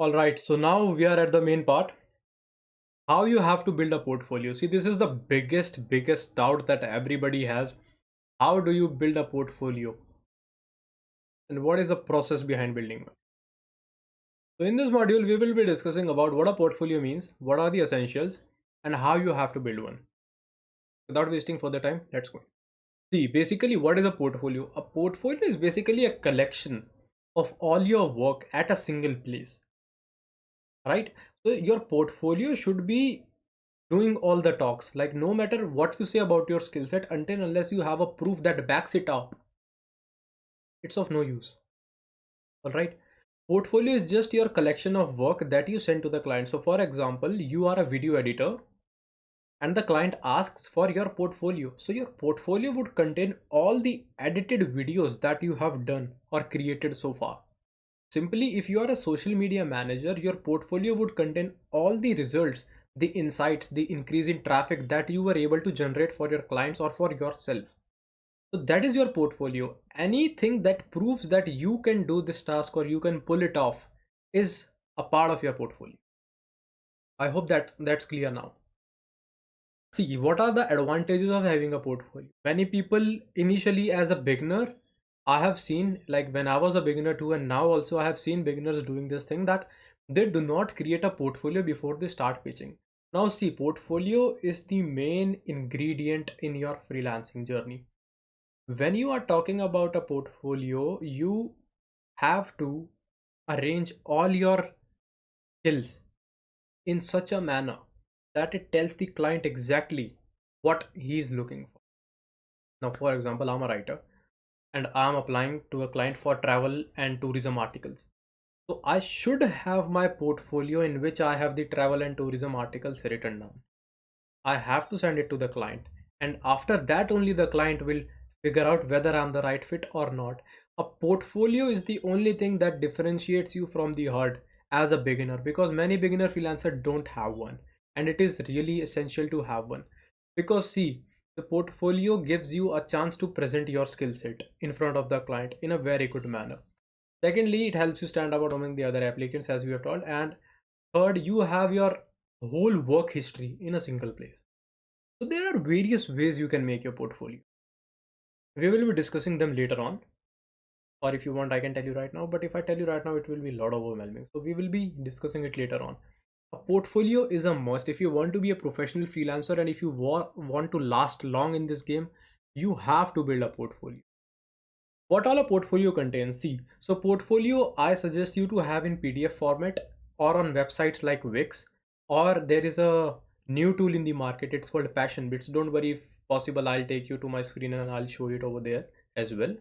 All right, so now we are at the main part. How you have to build a portfolio. See, this is the biggest doubt that everybody has. How do you build a portfolio? And what is the process behind building one? So in this module, we will be discussing about what a portfolio means, what are the essentials, and how you have to build one. Without wasting further time, let's go. See, basically, what is a portfolio? A portfolio is basically a collection of all your work at a single place, right? So your portfolio should be doing all the talks. Like no matter what you say about your skill set, until unless you have a proof that backs it up, it's of no use. All right. Portfolio is just your collection of work that you send to the client. So for example, you are a video editor and the client asks for your portfolio. So your portfolio would contain all the edited videos that you have done or created so far. Simply, if you are a social media manager, your portfolio would contain all the results, the insights, the increase in traffic that you were able to generate for your clients or for yourself. So that is your portfolio. Anything that proves that you can do this task or you can pull it off is a part of your portfolio. I hope that's clear now. See, what are the advantages of having a portfolio? Many people initially as a beginner, I have seen like when I was a beginner too, and now also I have seen beginners doing this thing that they do not create a portfolio before they start pitching. Now see, portfolio is the main ingredient in your freelancing journey. When you are talking about a portfolio, you have to arrange all your skills in such a manner that it tells the client exactly what he is looking for. Now, for example, I'm a writer and I'm applying to a client for travel and tourism articles. So I should have my portfolio in which I have the travel and tourism articles written down. I have to send it to the client, and after that only the client will figure out whether I'm the right fit or not. A portfolio is the only thing that differentiates you from the herd as a beginner, because many beginner freelancers don't have one, and it is really essential to have one. Because see, the portfolio gives you a chance to present your skill set in front of the client in a very good manner. Secondly, it helps you stand out among the other applicants, as we have told, and third, you have your whole work history in a single place. So there are various ways you can make your portfolio. We will be discussing them later on, or if you want, I can tell you right now. But if I tell you right now, it will be a lot overwhelming. So we will be discussing it later on. A portfolio is a must if you want to be a professional freelancer, and if you want to last long in this game, you have to build a portfolio. What all a portfolio contains? See, so portfolio I suggest you to have in PDF format or on websites like Wix, or there is a new tool in the market. It's called Passion Bits. Don't worry, if possible, I'll take you to my screen and I'll show it over there as well.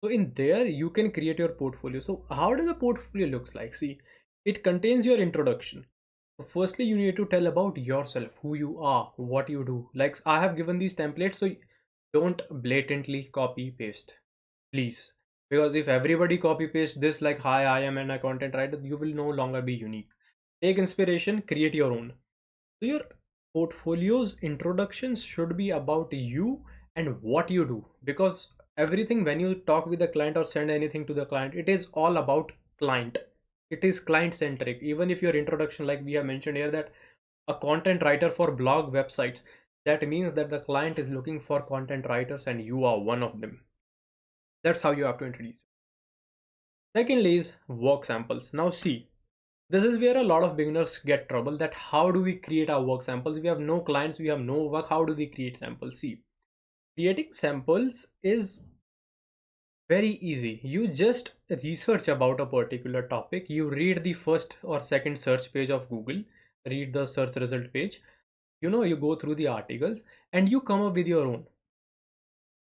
So in there you can create your portfolio. So how does a portfolio looks like? See, it contains your introduction. So firstly, you need to tell about yourself, who you are, what you do. Like I have given these templates, so don't blatantly copy paste, please. Because if everybody copy paste this like hi, I am a content writer, you will no longer be unique. Take inspiration, create your own. So your portfolio's introductions should be about you and what you do, because everything when you talk with the client or send anything to the client, it is all about client. It is client centric. Even if your introduction, like we have mentioned here, that a content writer for blog websites, that means that the client is looking for content writers and you are one of them. That's how you have to introduce. Secondly is work samples. Now see, this is where a lot of beginners get trouble, that how do we create our work samples? We have no clients, we have no work, how do we create samples? See, creating samples is very easy. You just research about a particular topic, you read the first or second search page of Google, read the search result page, you go through the articles and you come up with your own.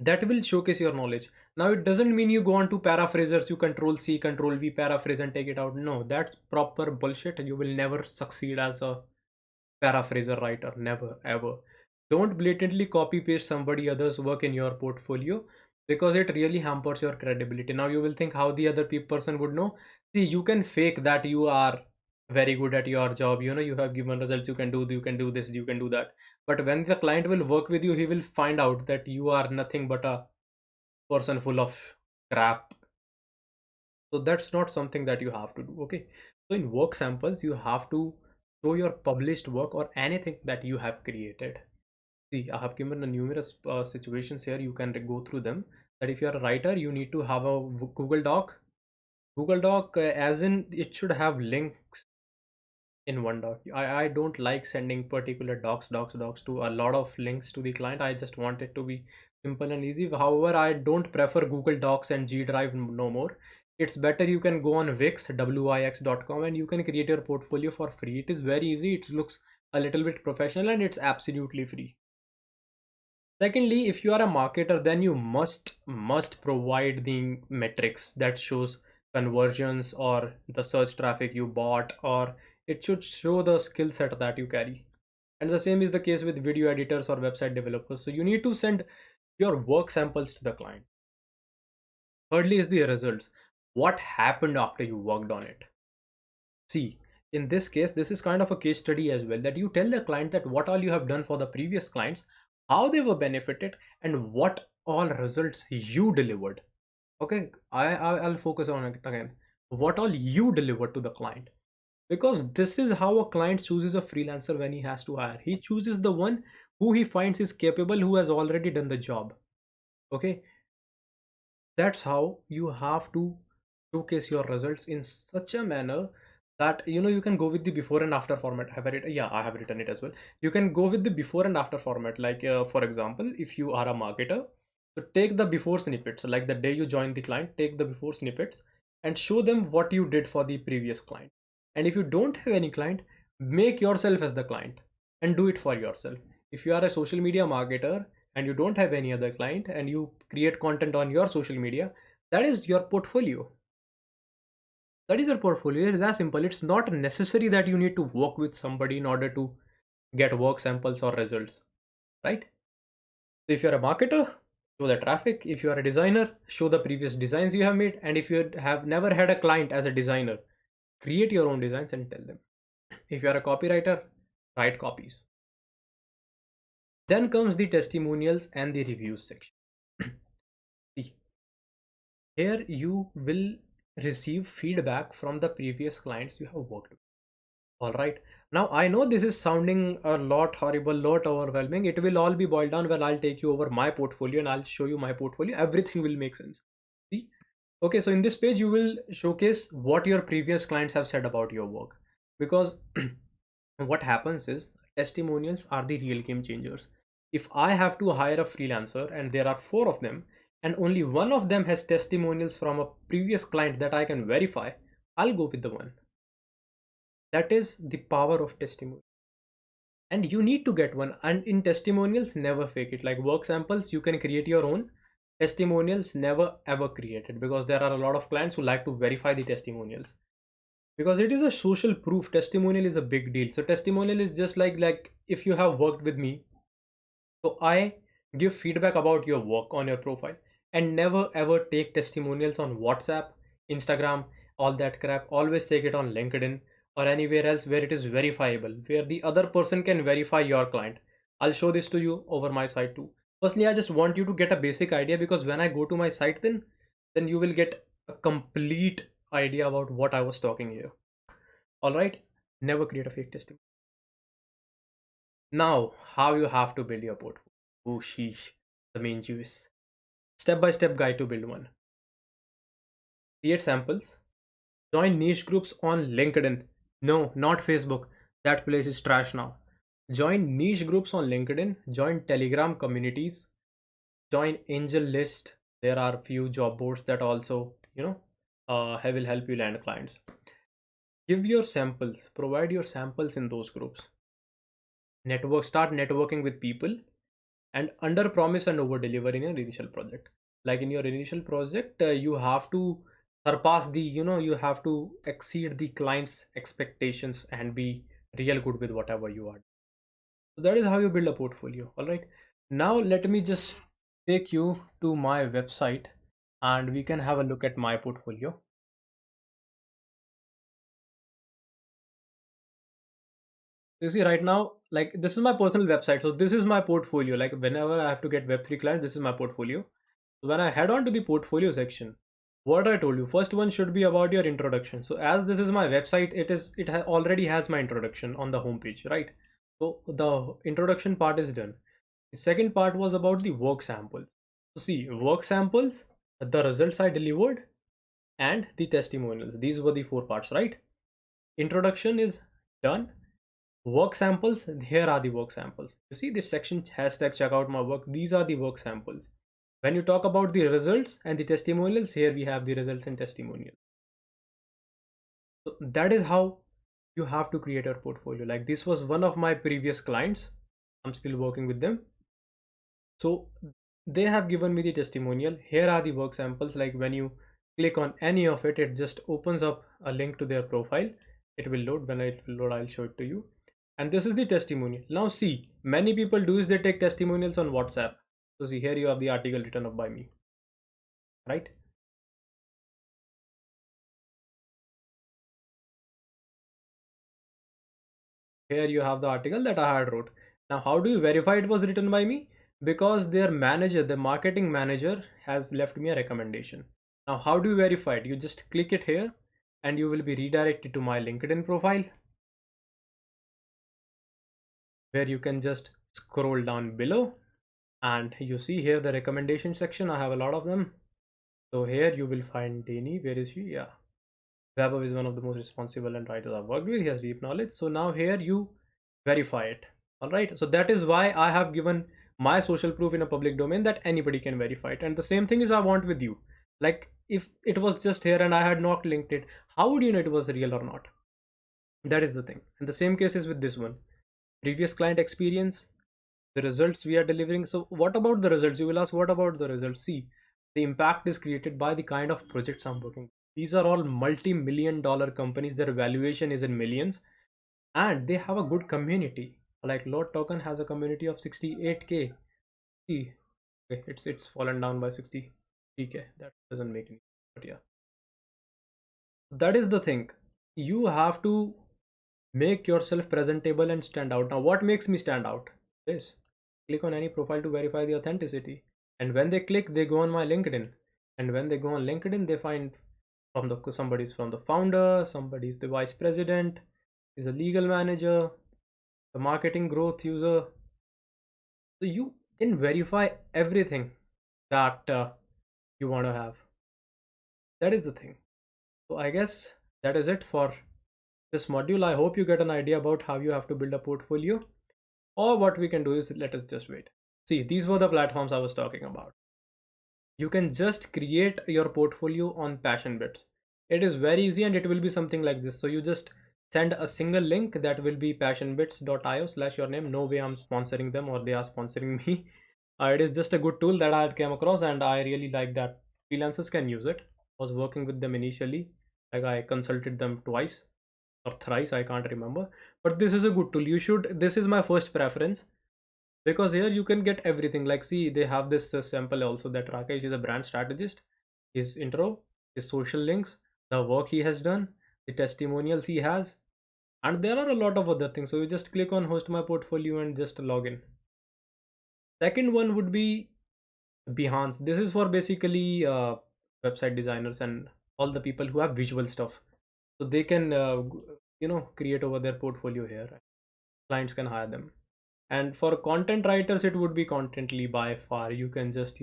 That will showcase your knowledge. Now it doesn't mean you go on to paraphrasers, you control C control V paraphrase and take it out. No, that's proper bullshit. You will never succeed as a paraphraser writer, never ever. Don't blatantly copy paste somebody else's work in your portfolio, because it really hampers your credibility. Now you will think how the other person would know. See, you can fake that you are very good at your job, you have given results, you can do this, you can do that. But when the client will work with you, he will find out that you are nothing but a person full of crap. So that's not something that you have to do. Okay, so in work samples you have to show your published work or anything that you have created. See, I have given a numerous situations here. You can go through them. That if you are a writer, you need to have a Google Doc. Google Doc, as in it should have links in one doc. I don't like sending particular docs to a lot of links to the client. I just want it to be simple and easy. However, I don't prefer Google Docs and G Drive no more. It's better you can go on Wix, wix.com, and you can create your portfolio for free. It is very easy. It looks a little bit professional and it's absolutely free. Secondly, if you are a marketer, then you must provide the metrics that shows conversions or the search traffic you bought, or it should show the skill set that you carry. And the same is the case with video editors or website developers. So you need to send your work samples to the client. Thirdly is the results. What happened after you worked on it? See, in this case, this is kind of a case study as well, that you tell the client that what all you have done for the previous clients, how they were benefited, and what all results you delivered. Okay, I'll focus on it again. What all you delivered to the client. Because this is how a client chooses a freelancer when he has to hire. He chooses the one who he finds is capable, who has already done the job. Okay, that's how you have to showcase your results in such a manner that you can go with the before and after format. Have I written? Yeah, I have written it as well. You can go with the before and after format, like for example, if you are a marketer, so take the before snippets, so like the day you join the client, take the before snippets and show them what you did for the previous client. And if you don't have any client, make yourself as the client and do it for yourself. If you are a social media marketer and you don't have any other client and you create content on your social media, that is your portfolio. That is your portfolio. It's that simple. It's not necessary that you need to work with somebody in order to get work samples or results, right? So if you're a marketer, show the traffic. If you are a designer, show the previous designs you have made. And if you have never had a client as a designer, create your own designs and tell them. If you are a copywriter, write copies. Then comes the testimonials and the reviews section. See, here you will receive feedback from the previous clients you have worked with. All right. Now I know this is sounding a lot horrible, lot overwhelming. It will all be boiled down when I'll take you over my portfolio and I'll show you my portfolio. Everything will make sense. See? Okay, so in this page you will showcase what your previous clients have said about your work. Because what happens is testimonials are the real game changers. If I have to hire a freelancer and there are four of them and only one of them has testimonials from a previous client that I can verify, I'll go with the one. That is the power of testimony. And you need to get one. And in testimonials, never fake it. Like work samples, you can create your own. Testimonials, never ever create it, because there are a lot of clients who like to verify the testimonials, because it is a social proof. Testimonial is a big deal. So testimonial is just like if you have worked with me, so I give feedback about your work on your profile, and never ever take testimonials on WhatsApp, Instagram, all that crap. Always take it on LinkedIn or anywhere else where it is verifiable, where the other person can verify your client. I'll show this to you over my site too. Firstly, I just want you to get a basic idea, because when I go to my site, then you will get a complete idea about what I was talking here. All right, never create a fake testimonial. Now, how you have to build your portfolio. Oh, sheesh, the main juice. Step-by-step guide to build one. Create samples. Join niche groups on LinkedIn. No, not Facebook. That place is trash now. Join niche groups on LinkedIn. Join Telegram communities. Join Angel List. There are few job boards that also, will help you land clients. Give your samples. Provide your samples in those groups. Start networking with people, and under promise and over deliver in your initial project. Like in your initial project, you have to surpass you have to exceed the client's expectations and be real good with whatever you are. So that is how you build a portfolio. All right, now let me just take you to my website and we can have a look at my portfolio. You see right now, like this is my personal website, so this is my portfolio. Like whenever I have to get web3 clients, this is my portfolio. So when I head on to the portfolio section, What I told you, first one should be about your introduction. So as this is my website, already has my introduction on the homepage, right? So the introduction part is done. The second part was about the work samples. So see, work samples, the results I delivered, and the testimonials. These were the four parts, right? Introduction is done. Work samples, here are the work samples. You see this section, hashtag check out my work. These are the work samples. When you talk about the results and the testimonials, here we have the results and testimonials. So that is how you have to create your portfolio. Like this was one of my previous clients. I'm still working with them. So they have given me the testimonial. Here are the work samples. Like when you click on any of it, it just opens up a link to their profile. It will load. When it will load, I'll show it to you. And this is the testimonial. Now see, many people do is they take testimonials on WhatsApp. So see, here you have the article written up by me, right? Here you have the article that I had wrote. Now how do you verify it was written by me? Because their manager, the marketing manager, has left me a recommendation. Now how do you verify it? You just click it here and you will be redirected to my LinkedIn profile, where you can just scroll down below and you see here the recommendation section. I have a lot of them. So here you will find Dani. Where is she? Yeah. Vaibhav is one of the most responsible and writers I've worked with. He has deep knowledge. So now here you verify it. All right. So that is why I have given my social proof in a public domain that anybody can verify it. And the same thing is I want with you. Like if it was just here and I had not linked it, how would you know it was real or not? That is the thing. And the same case is with this one. Previous client experience, the results we are delivering. So what about the results? You will ask, what about the results? See, the impact is created by the kind of projects I'm working. These are all multi-million dollar companies. Their valuation is in millions and they have a good community. Like Lord Token has a community of 68k. See, okay, it's fallen down by 63k. That doesn't make any, but yeah, that is the thing. You have to make yourself presentable and stand out. Now what makes me stand out is click on any profile to verify the authenticity, and when they click they go on my LinkedIn, and when they go on LinkedIn they find from the somebody's from the founder, somebody's the vice president, is a legal manager, the marketing growth user. So you can verify everything that you want to have. That is the thing. So I guess that is it for this module. I hope you get an idea about how you have to build a portfolio. Or what we can do is let us just wait. See, these were the platforms I was talking about. You can just create your portfolio on Passion Bits. It is very easy and it will be something like this. So you just send a single link that will be passionbits.io/your name. No way I'm sponsoring them or they are sponsoring me. It is just a good tool that I had came across and I really like that freelancers can use it. I was working with them initially. Like I consulted them twice or thrice, I can't remember. But this is a good tool. You should, this is my first preference because here you can get everything. Like see, they have this sample also that Rakesh is a brand strategist, his intro, his social links, the work he has done, the testimonials he has, and there are a lot of other things. So you just click on host my portfolio and just log in. Second one would be Behance. This is for basically website designers and all the people who have visual stuff, so they can create over their portfolio here. Clients can hire them. And for content writers it would be Contently by far. You can just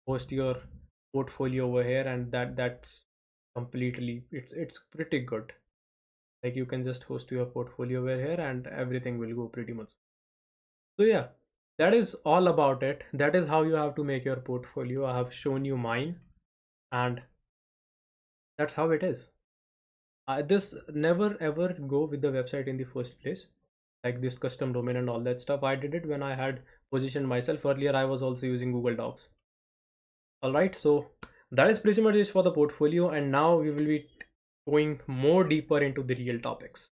host your portfolio over here, and that's completely, it's pretty good. Like you can just host your portfolio over here and everything will go pretty much. So yeah, that is all about it. That is how you have to make your portfolio. I have shown you mine, and that's how it is. This never ever go with the website in the first place, like this custom domain and all that stuff. I did it when I had positioned myself. Earlier I was also using Google Docs. All right, so that is pretty much it for the portfolio, and now we will be going more deeper into the real topics.